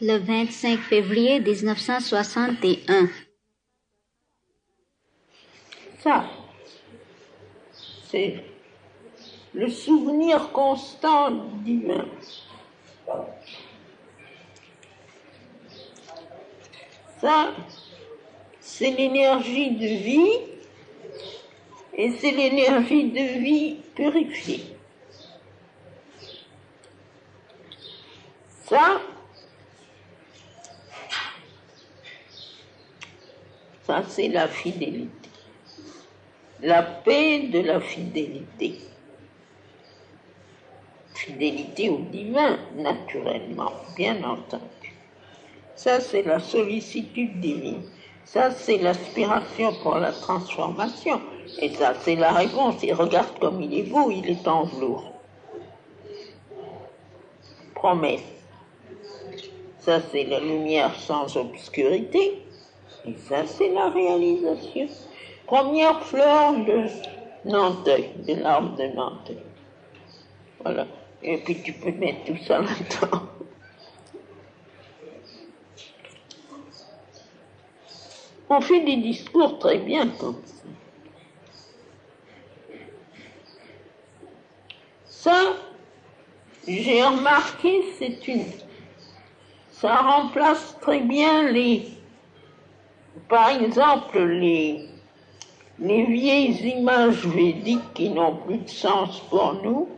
le 25 février 1961. Ça, c'est le souvenir constant divin. Ça, c'est l'énergie de vie, et c'est l'énergie de vie purifiée. Ça c'est la fidélité. La paix de la fidélité. Fidélité au divin, naturellement, bien entendu. Ça, c'est la sollicitude divine. Ça, c'est l'aspiration pour la transformation. Et ça, c'est la réponse. Et regarde comme il est beau, il est en velours. Promesse. Ça, c'est la lumière sans obscurité. Et ça, c'est la réalisation. Première fleur de Nanteuil, de l'arbre de Nanteuil. Voilà. Et puis tu peux mettre tout ça là-dedans. On fait des discours très bien comme ça. Ça, j'ai remarqué, ça remplace très bien par exemple, les vieilles images védiques qui n'ont plus de sens pour nous,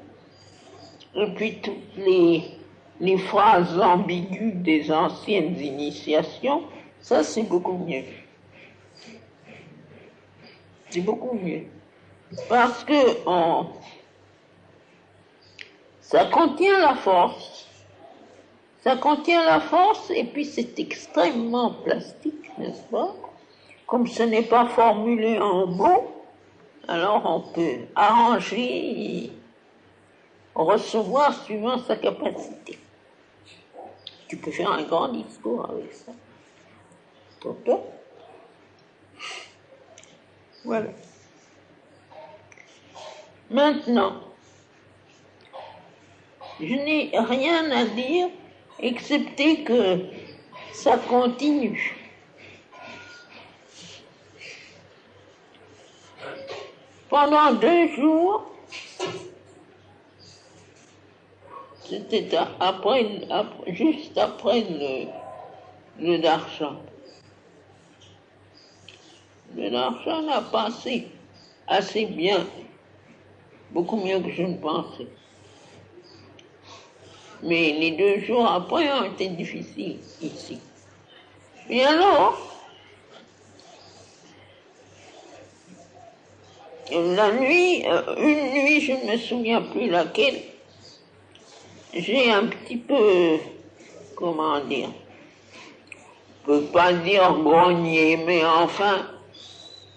et puis toutes les phrases ambiguës des anciennes initiations, ça c'est beaucoup mieux. C'est beaucoup mieux. Parce que ça contient la force. Ça contient la force et puis c'est extrêmement plastique, n'est-ce pas? Comme ce n'est pas formulé en mots, alors on peut arranger et recevoir suivant sa capacité. Tu peux faire un grand discours avec ça. Pourquoi? Voilà. Maintenant, je n'ai rien à dire excepté que ça continue. Pendant 2 jours, c'était juste après le darshan. Le darshan a passé assez bien, beaucoup mieux que je ne pensais. Mais les 2 jours après ont été difficiles ici. Et alors, la nuit, une nuit, je ne me souviens plus laquelle, j'ai un petit peu, comment dire, je ne peux pas dire grogné, mais enfin,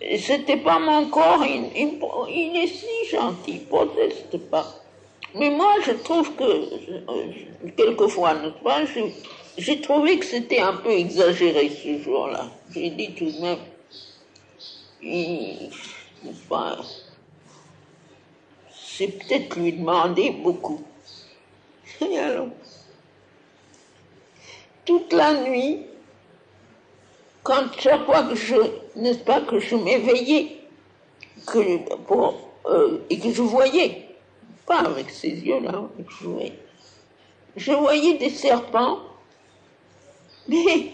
c'était pas mon corps, il est si gentil, il proteste pas. Mais moi, je trouve que, quelquefois, n'est-ce pas, j'ai trouvé que c'était un peu exagéré ce jour-là. J'ai dit tout de même, c'est peut-être lui demander beaucoup. Et alors, toute la nuit, chaque fois que je m'éveillais, et que je voyais, pas avec ces yeux-là, mais que je voyais des serpents, mais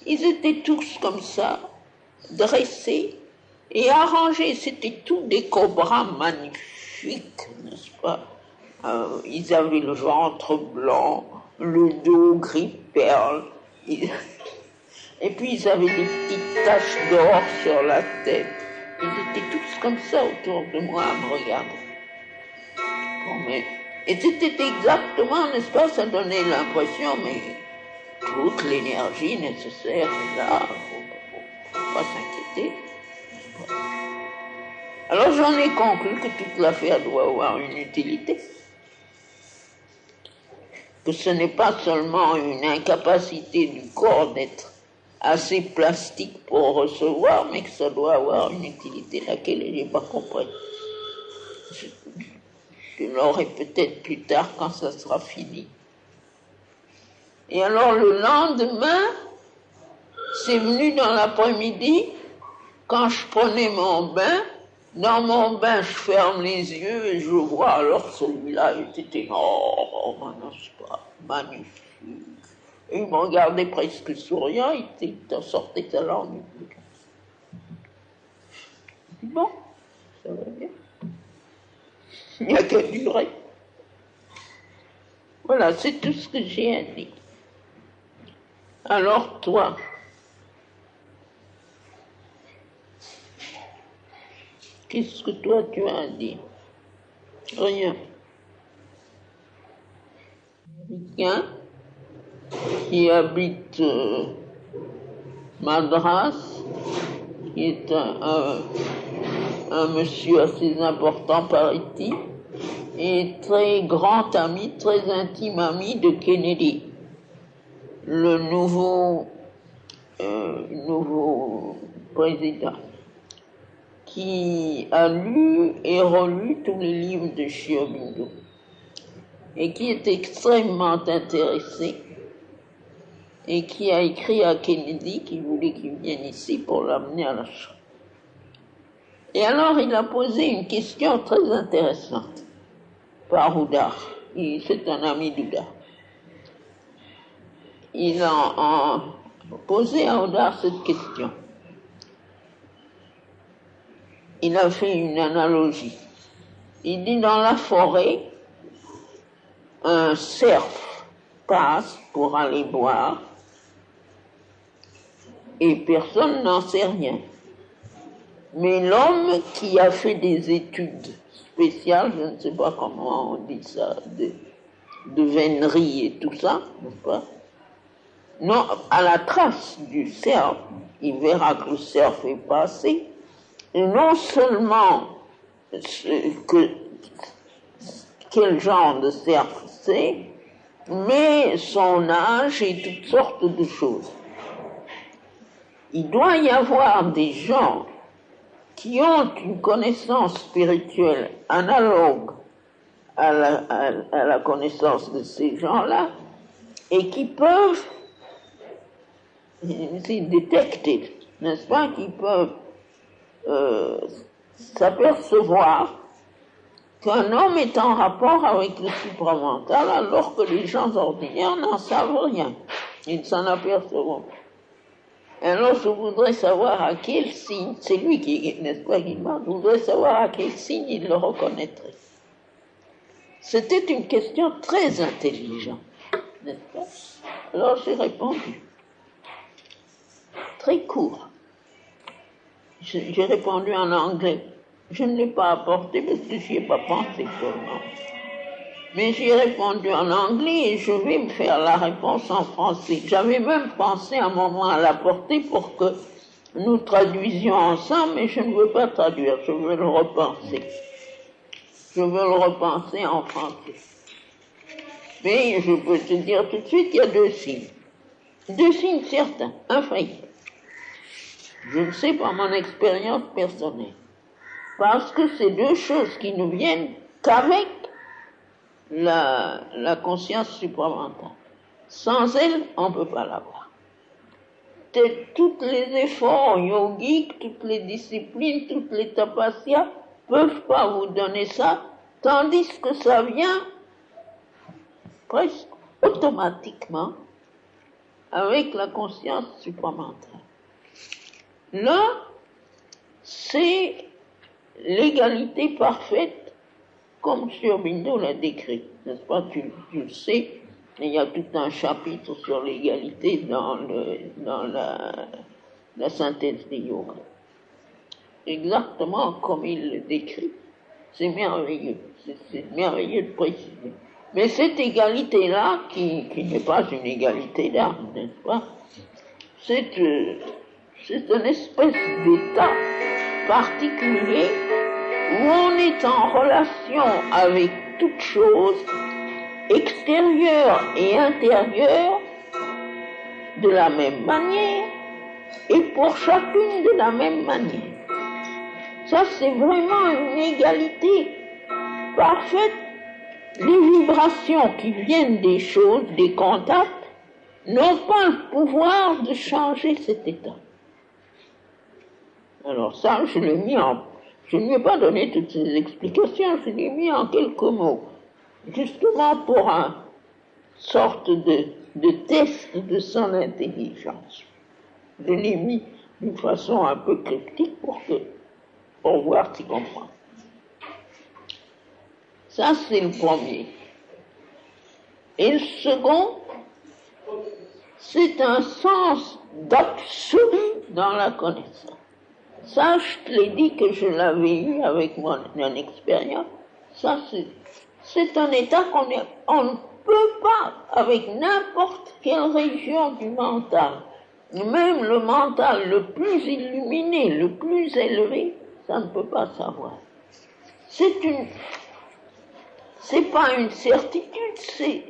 ils étaient tous comme ça, dressés et arrangés. C'était tous des cobras magnifiques, n'est-ce pas? Ils avaient le ventre blanc, le dos gris perle, et puis ils avaient des petites taches d'or sur la tête. Ils étaient tous comme ça autour de moi à me regarder. Et c'était exactement, n'est-ce pas, ça donnait l'impression, mais toute l'énergie nécessaire est là, faut pas s'inquiéter. Alors j'en ai conclu que toute l'affaire doit avoir une utilité. Que ce n'est pas seulement une incapacité du corps d'être assez plastique pour recevoir, mais que ça doit avoir une utilité laquelle je n'ai pas compris. Je l'aurai peut-être plus tard quand ça sera fini. Et alors le lendemain, c'est venu dans l'après-midi, quand je prenais mon bain, dans mon bain, je ferme les yeux et je vois, alors celui-là était énorme, n'est-ce pas, magnifique. Et il me regardait presque souriant, il sortait sa langue. Bon, ça va bien. Il n'y a qu'à durer. Voilà, c'est tout ce que j'ai à dire. Alors toi, qu'est-ce que toi tu as à dire? Rien. Américain qui habite Madras, qui est un monsieur assez important, paraît-il, et très grand ami, très intime ami de Kennedy, le nouveau président, qui a lu et relu tous les livres de Shiobindo et qui est extrêmement intéressé et qui a écrit à Kennedy qui voulait qu'il vienne ici pour l'amener à la Chambre. Et alors il a posé une question très intéressante par Oudar. C'est un ami d'Oudar. Il a posé à Oudar cette question. Il a fait une analogie. Il dit dans la forêt, un cerf passe pour aller boire et personne n'en sait rien. Mais l'homme qui a fait des études spéciales, je ne sais pas comment on dit ça, de vénerie et tout ça, n'est-ce pas? Non, à la trace du cerf, il verra que le cerf est passé, et non seulement quel genre de cerf c'est, mais son âge et toutes sortes de choses. Il doit y avoir des gens qui ont une connaissance spirituelle analogue à la connaissance de ces gens-là et qui peuvent détecter, n'est-ce pas, qui peuvent s'apercevoir qu'un homme est en rapport avec le supramental alors que les gens ordinaires n'en savent rien. Ils ne s'en apercevront pas. Alors je voudrais savoir à quel signe, c'est lui qui, n'est-ce pas, qui demande, je voudrais savoir à quel signe il le reconnaîtrait. C'était une question très intelligente, n'est-ce pas? Alors j'ai répondu. Très court. J'ai répondu en anglais. Je ne l'ai pas apporté parce que je n'y ai pas pensé seulement. Mais j'ai répondu en anglais et je vais me faire la réponse en français. J'avais même pensé un moment à l'apporter pour que nous traduisions ensemble, mais je ne veux pas traduire, je veux le repenser. Je veux le repenser en français. Mais je peux te dire tout de suite, il y a deux signes. Deux signes certains, infaillibles. Je ne sais par mon expérience personnelle. Parce que c'est deux choses qui ne viennent qu'avec la conscience supramentale. Sans elle, on ne peut pas l'avoir. Tous les efforts yogiques, toutes les disciplines, toutes les tapasyas ne peuvent pas vous donner ça, tandis que ça vient presque automatiquement avec la conscience supramentale. Là, c'est l'égalité parfaite comme Sri Aurobindo l'a décrit, n'est-ce pas, tu le sais, il y a tout un chapitre sur l'égalité dans la synthèse des yogas. Exactement comme il le décrit. C'est merveilleux, c'est merveilleux de préciser. Mais cette égalité-là, qui n'est pas une égalité d'âme, n'est-ce pas, c'est une espèce d'état particulier où on est en relation avec toute chose, extérieure et intérieure, de la même manière, et pour chacune de la même manière. Ça, c'est vraiment une égalité parfaite. Les vibrations qui viennent des choses, des contacts, n'ont pas le pouvoir de changer cet état. Alors ça, je ne lui ai pas donné toutes ces explications, je l'ai mis en quelques mots, justement pour une sorte de test de son intelligence. Je l'ai mis d'une façon un peu cryptique pour voir s'il comprend. Ça, c'est le premier. Et le second, c'est un sens d'absolu dans la connaissance. Ça, je te l'ai dit que je l'avais eu avec mon expérience. Ça, c'est un état on ne peut pas, avec n'importe quelle région du mental, même le mental le plus illuminé, le plus élevé, ça ne peut pas savoir. C'est pas une certitude, c'est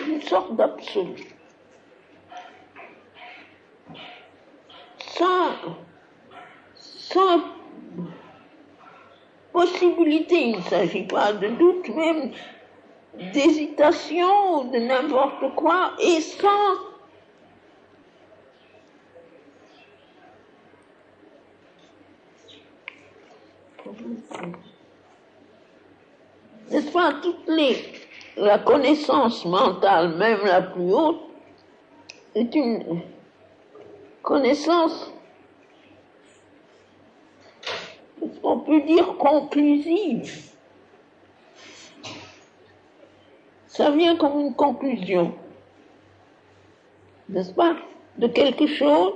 une sorte d'absolu. Sans possibilité, il ne s'agit pas de doute, même d'hésitation ou de n'importe quoi, et sans n'est-ce pas, la connaissance mentale, même la plus haute, est une connaissance, on peut dire conclusive. Ça vient comme une conclusion, n'est-ce pas, de quelque chose,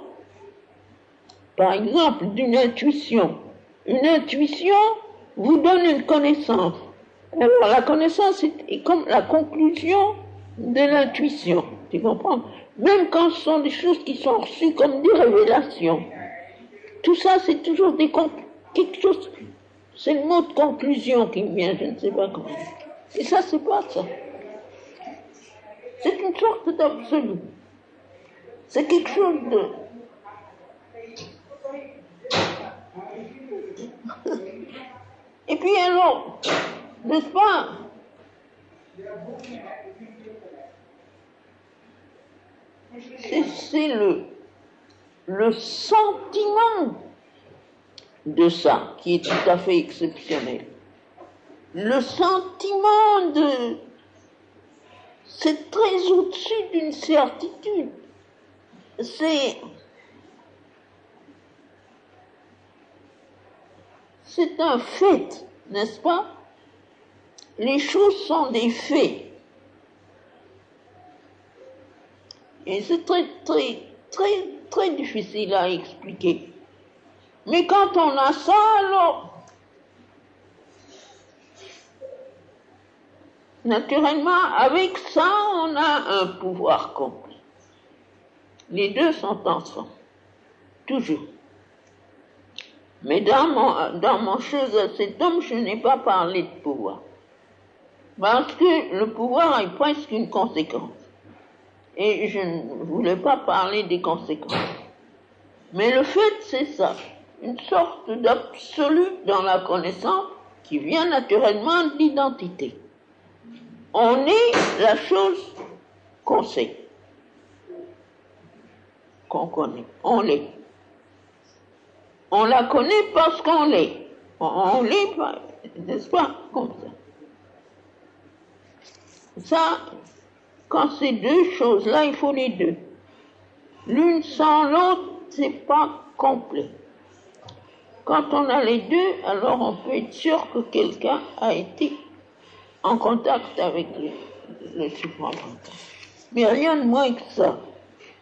par exemple d'une intuition. Une intuition vous donne une connaissance. Alors la connaissance est comme la conclusion de l'intuition, tu comprends? Même quand ce sont des choses qui sont reçues comme des révélations. Tout ça, c'est toujours quelque chose, c'est le mot de conclusion qui me vient, je ne sais pas comment. Et ça, c'est pas ça. C'est une sorte d'absolu. C'est quelque chose de... Et puis alors, n'est-ce pas? C'est le sentiment de ça qui est tout à fait exceptionnel. Le sentiment c'est très au-dessus d'une certitude. C'est un fait, n'est-ce pas? Les choses sont des faits. Et c'est très, très, très, très difficile à expliquer. Mais quand on a ça, alors, naturellement, avec ça, on a un pouvoir complet. Les deux sont ensemble, toujours. Mais dans mon chose à cet homme, je n'ai pas parlé de pouvoir. Parce que le pouvoir est presque une conséquence. Et je ne voulais pas parler des conséquences. Mais le fait, c'est ça. Une sorte d'absolu dans la connaissance qui vient naturellement de l'identité. On est la chose qu'on sait, qu'on connaît. On l'est. On la connaît parce qu'on l'est. On l'est, n'est-ce pas, comme ça. Ça, quand c'est deux choses-là, il faut les deux. L'une sans l'autre, c'est pas complet. Quand on a les deux, alors on peut être sûr que quelqu'un a été en contact avec le supramental. Mais rien de moins que ça.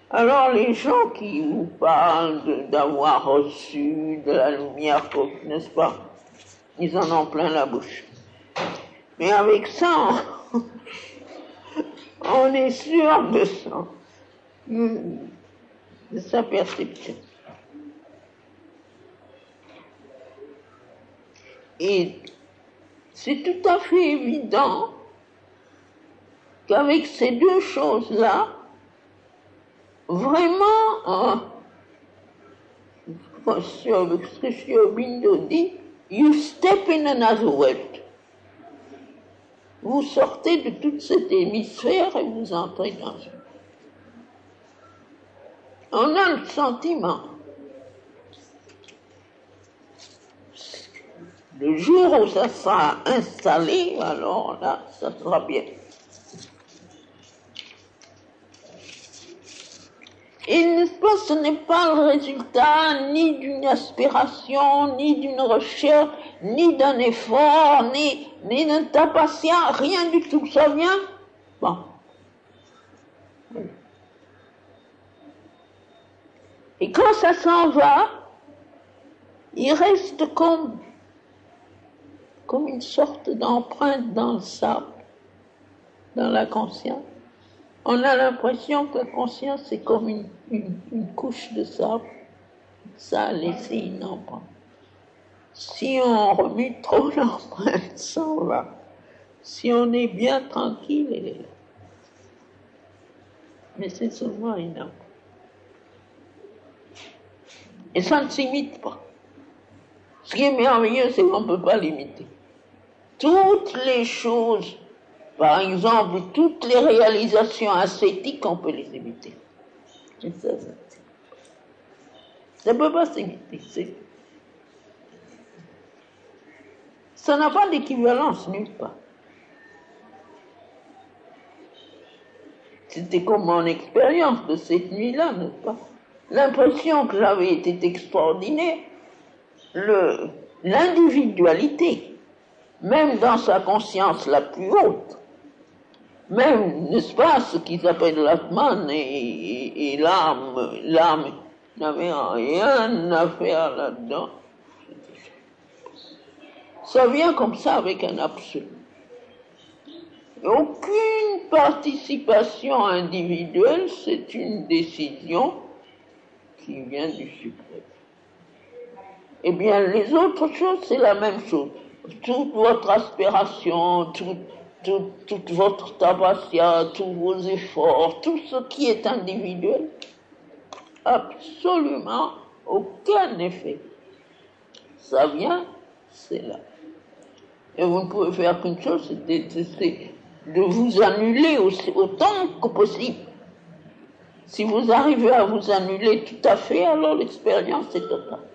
Alors les gens qui vous parlent d'avoir reçu de la lumière, n'est-ce pas, ils en ont plein la bouche. Mais avec ça, on est sûr de ça, de sa perception. Et c'est tout à fait évident qu'avec ces deux choses-là, vraiment, ce que Sri Aurobindo dit, you step in another world. Vous sortez de toute cet hémisphère et vous entrez dans On a le sentiment. Le jour où ça sera installé, alors là, ça sera bien. Et n'est-ce pas, ce n'est pas le résultat ni d'une aspiration, ni d'une recherche, ni d'un effort, ni d'un tas patient, rien du tout. Ça vient. Bon. Et quand ça s'en va, il reste comme une sorte d'empreinte dans le sable, dans la conscience. On a l'impression que la conscience, c'est comme une couche de sable. Ça a laissé une empreinte. Si on remue trop l'empreinte, ça va. Si on est bien tranquille, elle est là. Mais c'est seulement une empreinte. Et ça ne s'imite pas. Ce qui est merveilleux, c'est qu'on ne peut pas l'imiter. Toutes les choses, par exemple, toutes les réalisations ascétiques, on peut les imiter. Ça ne peut pas s'imiter. Ça n'a pas d'équivalence nulle part. C'était comme mon expérience de cette nuit-là, n'est-ce pas? L'impression que j'avais était extraordinaire. L'individualité, même dans sa conscience la plus haute, même, n'est-ce pas, ce qu'ils appellent l'Atman et l'âme n'avait rien à faire là-dedans. Ça vient comme ça avec un absolu. Aucune participation individuelle, c'est une décision qui vient du suprême. Eh bien, les autres choses, c'est la même chose. Toute votre aspiration, toute votre tapasya, tous vos efforts, tout ce qui est individuel, absolument aucun effet. Ça vient, c'est là. Et vous ne pouvez faire qu'une chose, c'est de vous annuler autant que possible. Si vous arrivez à vous annuler tout à fait, alors l'expérience est totale.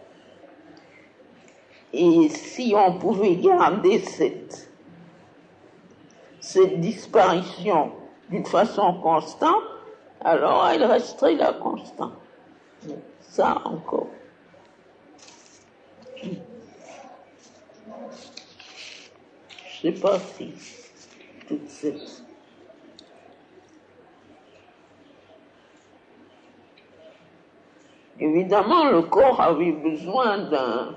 Et si on pouvait garder cette disparition d'une façon constante, alors elle resterait là constante. Ça encore. Je ne sais pas si toute cette... Évidemment, le corps avait besoin d'un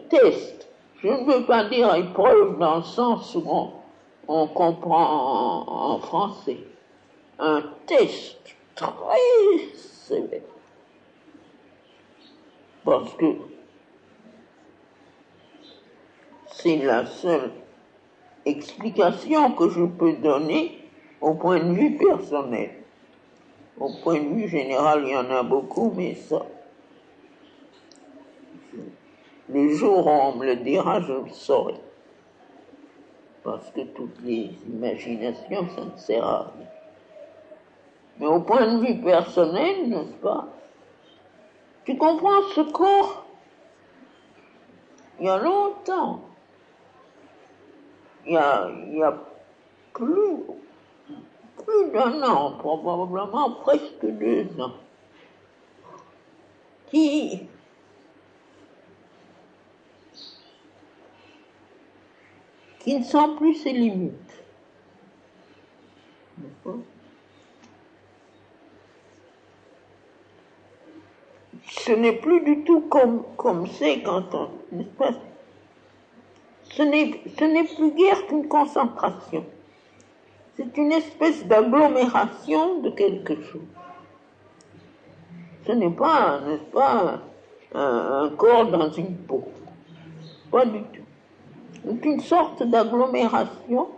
test. Je ne veux pas dire épreuve dans le sens où on comprend en français. Un test très sévère. Parce que c'est la seule explication que je peux donner au point de vue personnel. Au point de vue général, il y en a beaucoup, mais ça, le jour où on me le dira, je le saurai. Parce que toutes les imaginations, ça ne sert à rien. Mais au point de vue personnel, n'est-ce pas? Tu comprends ce corps? Il y a longtemps, il y a plus d'un an, probablement presque 2 ans, qui ne sent plus ses limites. Ce n'est plus du tout comme c'est quand on... N'est-ce pas? Ce n'est plus guère qu'une concentration. C'est une espèce d'agglomération de quelque chose. Ce n'est pas, n'est-ce pas, un corps dans une peau. Pas du tout. C'est une sorte d'agglomération,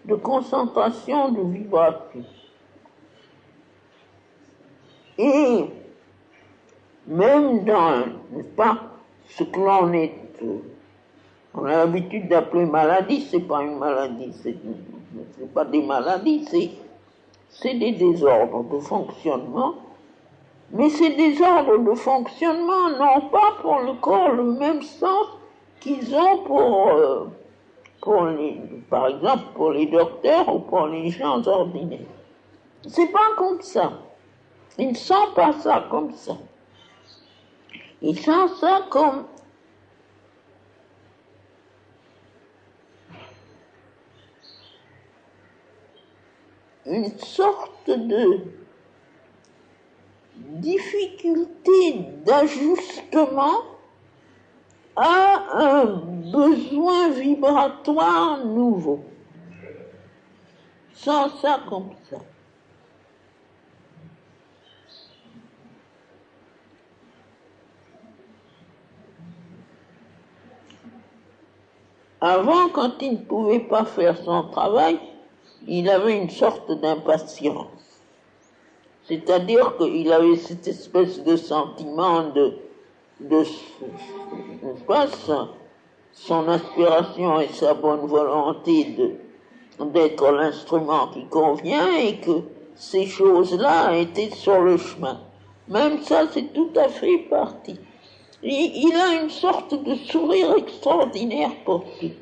de concentration, de vibration. Et même dans, n'est-ce pas, ce que on a l'habitude d'appeler maladie, c'est pas une maladie, c'est pas des maladies, c'est des désordres de fonctionnement, mais ces désordres de fonctionnement n'ont pas pour le corps le même sens qu'ils ont par exemple, pour les docteurs ou pour les gens ordinaires. C'est pas comme ça. Ils ne sentent pas ça comme ça. Ils sentent ça comme une sorte de difficulté d'ajustement à un besoin vibratoire nouveau. Sans ça comme ça. Avant, quand il ne pouvait pas faire son travail, il avait une sorte d'impatience. C'est-à-dire qu'il avait cette espèce de sentiment n'est-ce pas, son aspiration et sa bonne volonté d'être l'instrument qui convient et que ces choses-là étaient sur le chemin. Même ça, c'est tout à fait parti. Il a une sorte de sourire extraordinaire pour tout.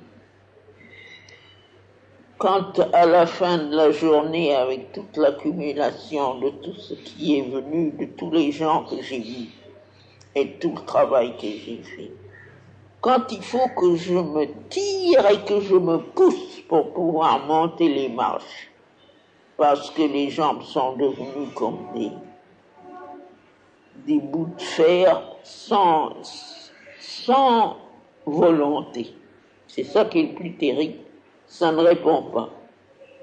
Quand à la fin de la journée, avec toute l'accumulation de tout ce qui est venu, de tous les gens que j'ai vus et tout le travail que j'ai fait, quand il faut que je me tire et que je me pousse pour pouvoir monter les marches, parce que les jambes sont devenues comme des bouts de fer sans volonté. C'est ça qui est le plus terrible. Ça ne répond pas.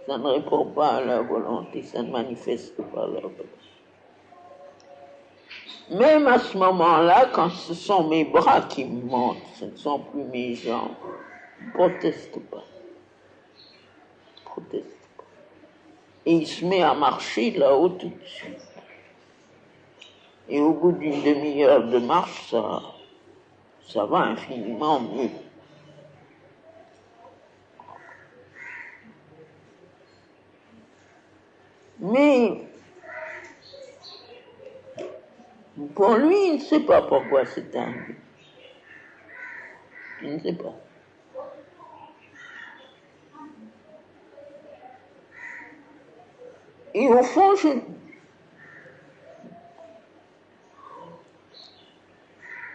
Ça ne répond pas à la volonté, ça ne manifeste pas la volonté. Même à ce moment-là, quand ce sont mes bras qui me montent, ce ne sont plus mes jambes, ne proteste pas. Proteste pas. Et il se met à marcher là-haut tout de suite. Et au bout d'une demi-heure de marche, ça va infiniment mieux. Mais pour lui, il ne sait pas pourquoi c'est arrivé. Il ne sait pas. Et au fond,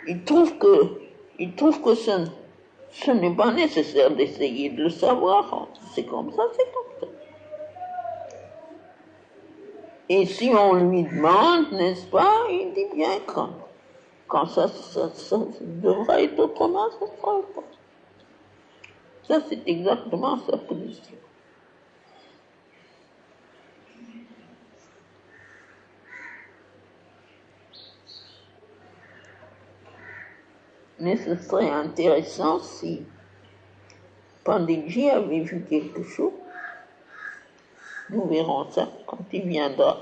il trouve que ce n'est pas nécessaire d'essayer de le savoir. C'est comme ça, c'est comme ça. Et si on lui demande, n'est-ce pas, il dit bien quand ça devra être autrement, ça sera autrement. Ça, c'est exactement sa position. Mais ce serait intéressant si Panditji avait vu quelque chose. Nous verrons ça quand il viendra.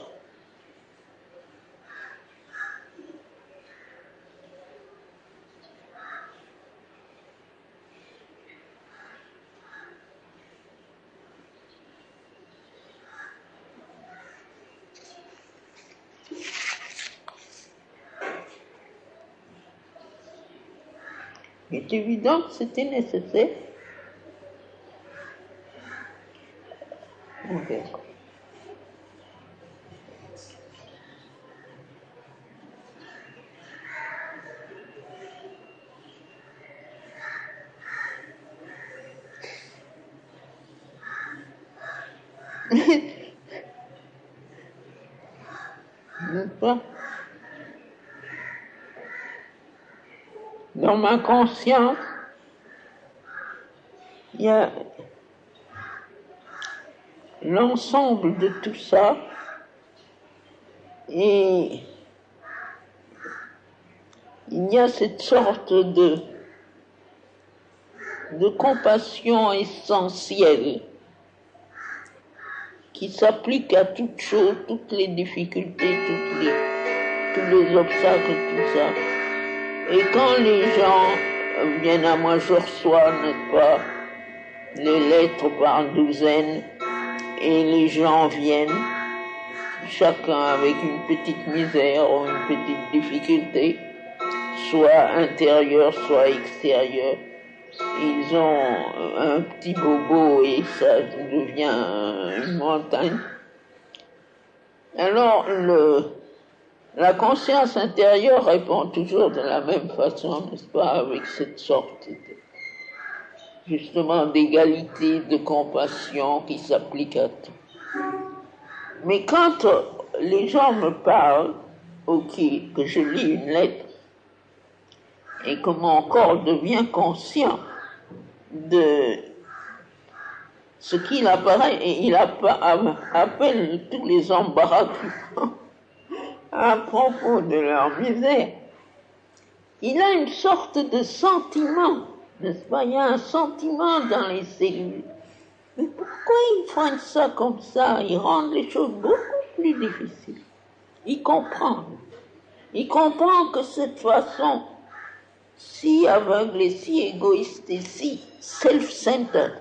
Il est évident que c'était nécessaire. On verra. N'est-ce pas? Dans ma conscience, il y a l'ensemble de tout ça et il y a cette sorte de compassion essentielle qui s'applique à toutes choses, toutes les difficultés, tous les obstacles, tout ça. Et quand les gens viennent à moi, je reçois, n'est-ce pas, les lettres par douzaines, et les gens viennent, chacun avec une petite misère ou une petite difficulté, soit intérieure, soit extérieure. Ils ont un petit bobo et ça devient une montagne. Alors, la conscience intérieure répond toujours de la même façon, n'est-ce pas, avec cette sorte justement d'égalité, de compassion qui s'applique à tout. Mais quand les gens me parlent, que je lis une lettre, et que mon corps devient conscient de ce qu'il apparaît, et il appelle tous les embarras à propos de leur misère, il a une sorte de sentiment, n'est-ce pas? Il y a un sentiment dans les cellules. Mais pourquoi ils font ça comme ça? Ils rendent les choses beaucoup plus difficiles. Il comprend. Il comprend que cette façon si aveugle et si égoïste et si self-centered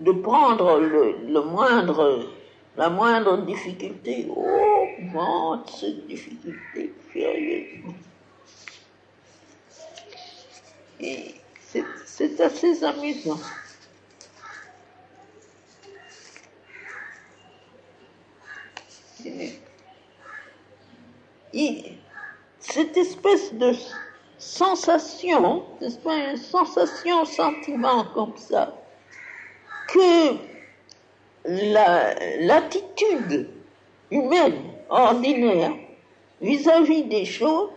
de prendre la moindre difficulté, augmente cette difficulté furieusement. Et c'est assez amusant. Et cette espèce de sensation, n'est-ce pas, une sensation, sentiment comme ça, que l'attitude humaine ordinaire vis-à-vis des choses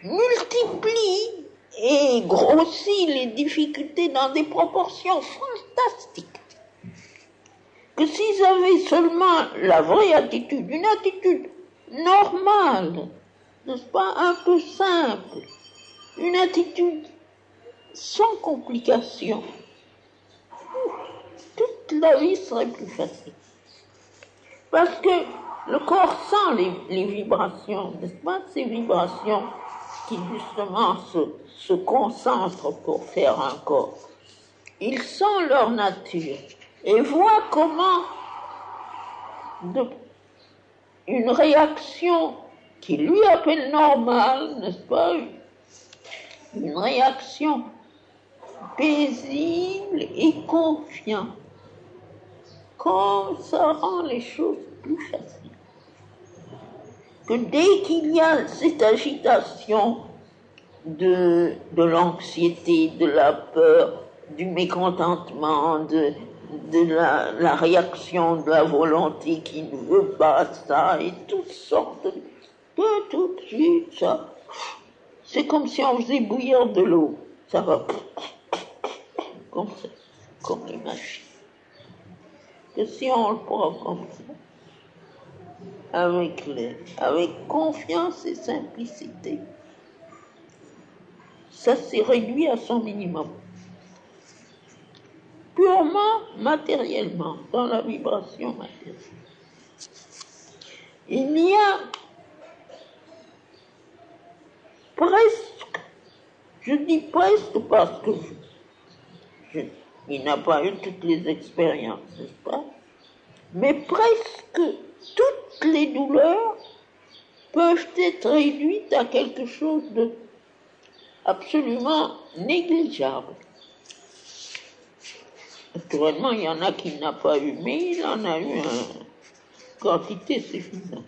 multiplie et grossit les difficultés dans des proportions fantastiques. Que s'ils avaient seulement la vraie attitude, une attitude normale, n'est-ce pas, un peu simple, une attitude sans complications, toute la vie serait plus facile. Parce que le corps sent les vibrations, n'est-ce pas, ces vibrations qui justement se concentrent pour faire un corps. Il sent leur nature et voit comment une réaction qui lui appelle normale, n'est-ce pas, une réaction paisible et confiante, comme ça rend les choses plus faciles. Que dès qu'il y a cette agitation de l'anxiété, de la peur, du mécontentement, de la réaction de la volonté qui ne veut pas ça, et toutes sortes de tout de suite, ça, c'est comme si on faisait bouillir de l'eau. Ça va comme ça, comme les machines. Que si on le prend comme ça, avec confiance et simplicité, ça s'est réduit à son minimum. Purement matériellement, dans la vibration matérielle. Il n'y a presque, je dis presque parce que il n'a pas eu toutes les expériences, n'est-ce pas? Mais presque toutes les douleurs peuvent être réduites à quelque chose de absolument négligeable. Naturellement, il y en a qui n'a pas eu, mais il en a eu une quantité suffisante.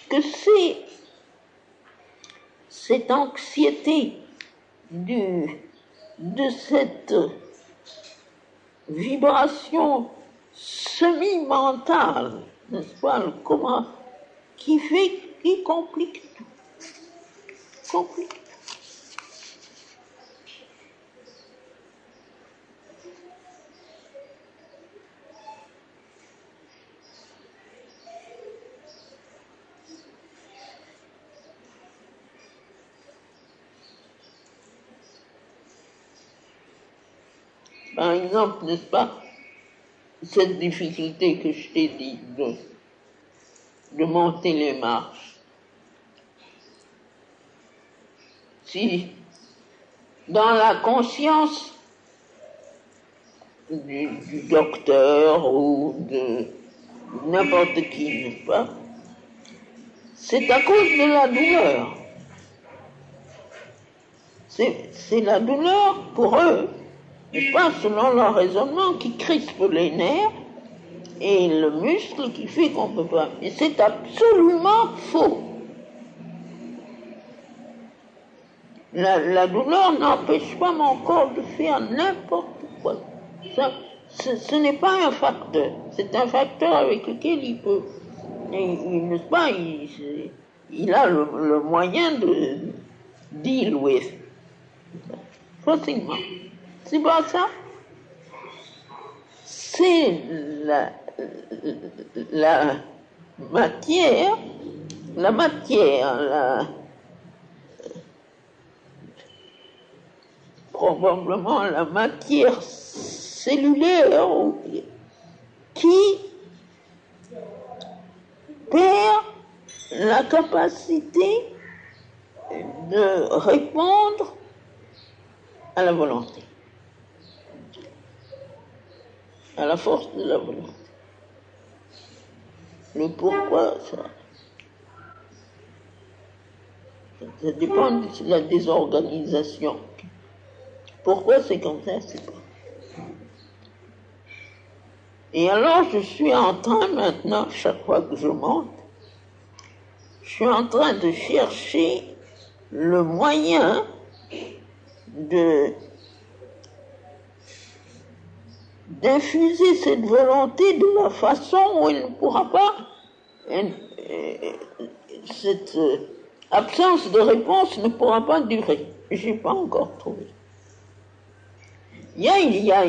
Que c'est cette anxiété de cette vibration semi-mentale, n'est-ce pas, comment, qui complique tout. Complique. Par exemple, n'est-ce pas, cette difficulté que je t'ai dit de monter les marches. Si dans la conscience du docteur ou de n'importe qui, n'est-ce pas? C'est à cause de la douleur. C'est la douleur pour eux, n'est-ce pas, selon leur raisonnement, qui crispe les nerfs et le muscle qui fait qu'on ne peut pas. Et c'est absolument faux. La douleur n'empêche pas mon corps de faire n'importe quoi. Ça, ce n'est pas un facteur. C'est un facteur avec lequel il peut, n'est-ce pas, il a le moyen de deal with facilement. C'est pas ça. C'est la matière, probablement la matière cellulaire qui perd la capacité de répondre à la volonté, à la force de la volonté. Le pourquoi, ça dépend de la désorganisation. Pourquoi c'est comme ça, c'est pas. Et alors, je suis en train maintenant, chaque fois que je monte, je suis en train de chercher le moyen d'infuser cette volonté de la façon où elle ne pourra pas, cette absence de réponse ne pourra pas durer. Je n'ai pas encore trouvé. Il y a,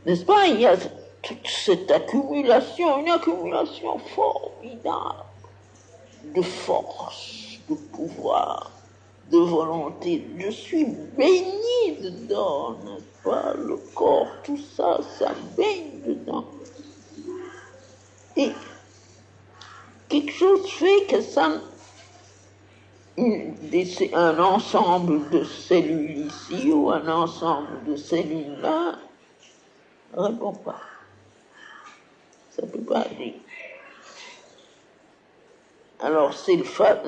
n'est-ce pas, il y a toute cette accumulation, une accumulation formidable de force, de pouvoir, de volonté. Je suis baigné dedans, n'est-ce pas? Le corps, tout ça, ça baigne dedans. Et quelque chose fait que ça, un ensemble de cellules ici ou un ensemble de cellules là, ne répond pas. Ça ne peut pas aller. Alors, c'est le fait.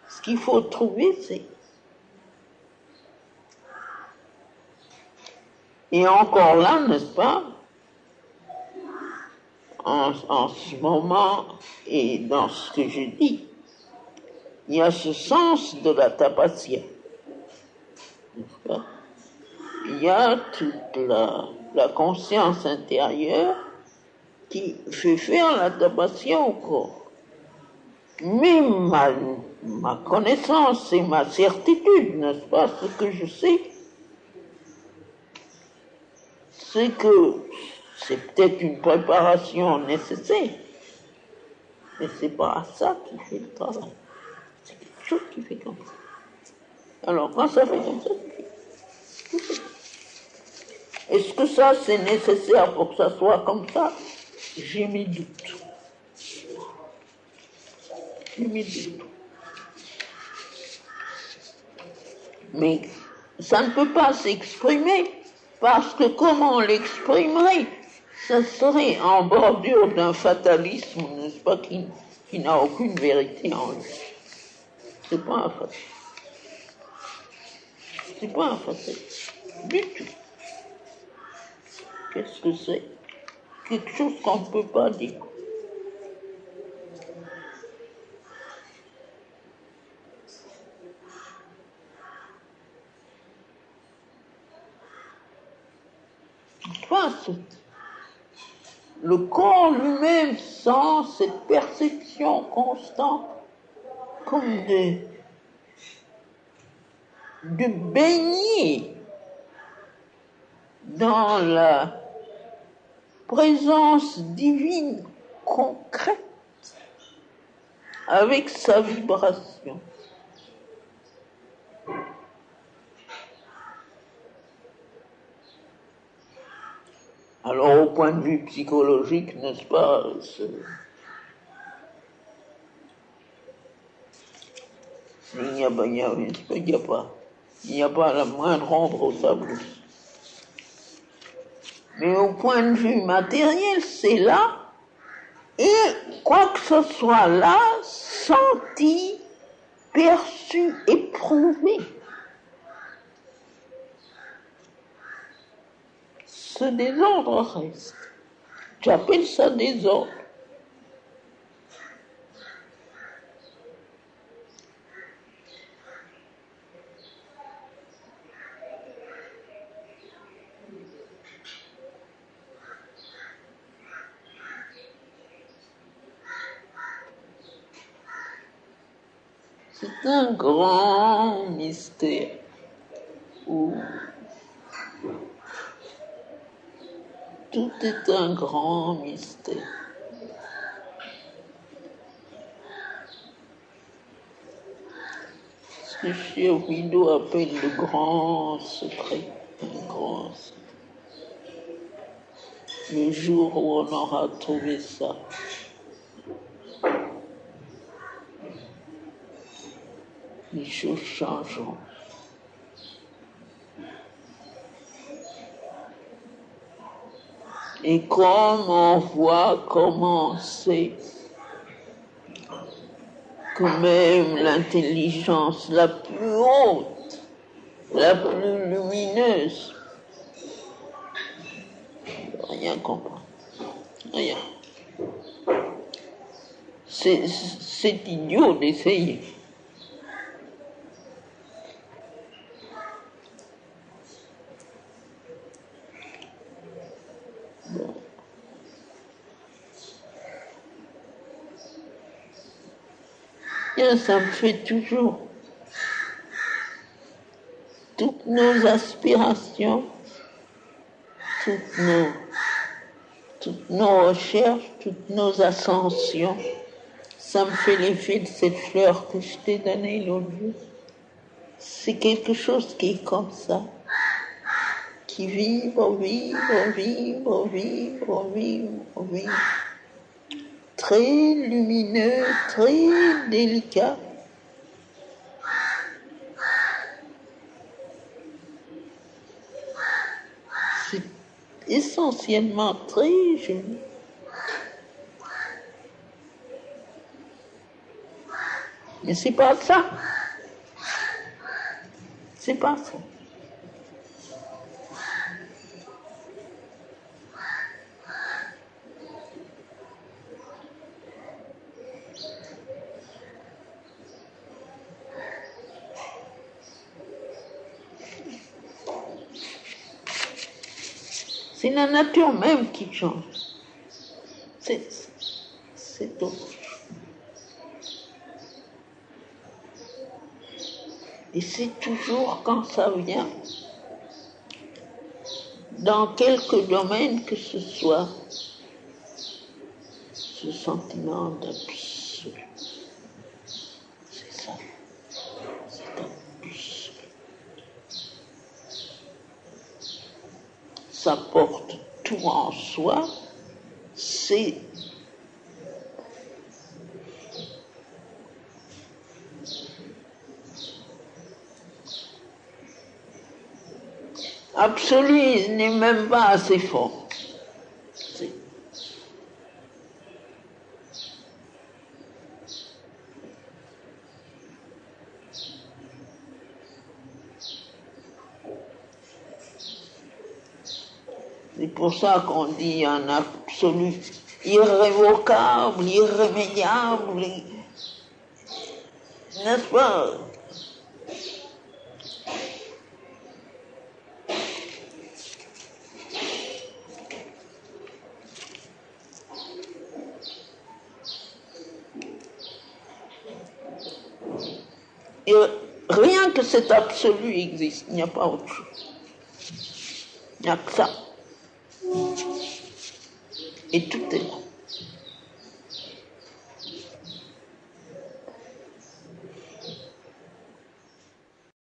Ce qu'il faut trouver, c'est. Et encore là, n'est-ce pas, en ce moment et dans ce que je dis, il y a ce sens de la tapasya, n'est-ce pas? Il y a toute la conscience intérieure qui fait faire la tapasya au corps. Mais ma connaissance et ma certitude, n'est-ce pas, ce que je sais, c'est que c'est peut-être une préparation nécessaire, mais c'est pas ça qui fait le travail. C'est quelque chose qui fait comme ça. Alors, quand ça fait comme ça, tu fais. Est-ce que ça, c'est nécessaire pour que ça soit comme ça? J'ai mes doutes. Mais ça ne peut pas s'exprimer, parce que comment on l'exprimerait? Ça serait en bordure d'un fatalisme, n'est-ce pas, qui n'a aucune vérité en lui. C'est pas un fatalisme. C'est pas un fatalisme. Du tout. Qu'est-ce que c'est? Quelque chose qu'on ne peut pas dire. Le corps lui-même sent cette perception constante comme de baigner dans la présence divine concrète avec sa vibration. Alors, au point de vue psychologique, n'est-ce pas, il n'y a pas la moindre ombre au tableau. Mais au point de vue matériel, c'est là. Et quoi que ce soit là, senti, perçu, éprouvé. Ce désordre reste. J'appelle ça désordre. C'est un grand mystère où tout est un grand mystère. Ce que Chiovido appelle le grand secret. Le grand secret. Le jour où on aura trouvé ça. Les choses changeront. Et comme on voit commencer que même l'intelligence la plus haute, la plus lumineuse, rien comprend, rien. C'est idiot d'essayer. Bien, ça me fait toujours toutes nos aspirations, toutes nos recherches, toutes nos ascensions. Ça me fait l'effet de cette fleur que je t'ai donnée l'autre jour. C'est quelque chose qui est comme ça, qui vibre, très lumineux, très délicat. C'est essentiellement très joli. Mais c'est pas ça. C'est pas ça. C'est la nature même qui change. C'est tout. Et c'est toujours quand ça vient, dans quelque domaine que ce soit, ce sentiment d'absolu. C'est ça. C'est absolu. Ça porte tout en soi. C'est absolu, n'est même pas assez fort. C'est pour ça qu'on dit un absolu irrévocable, irrémédiable, n'est-ce pas? Et rien que cet absolu existe, il n'y a pas autre chose. Il n'y a que ça. Et tout est là.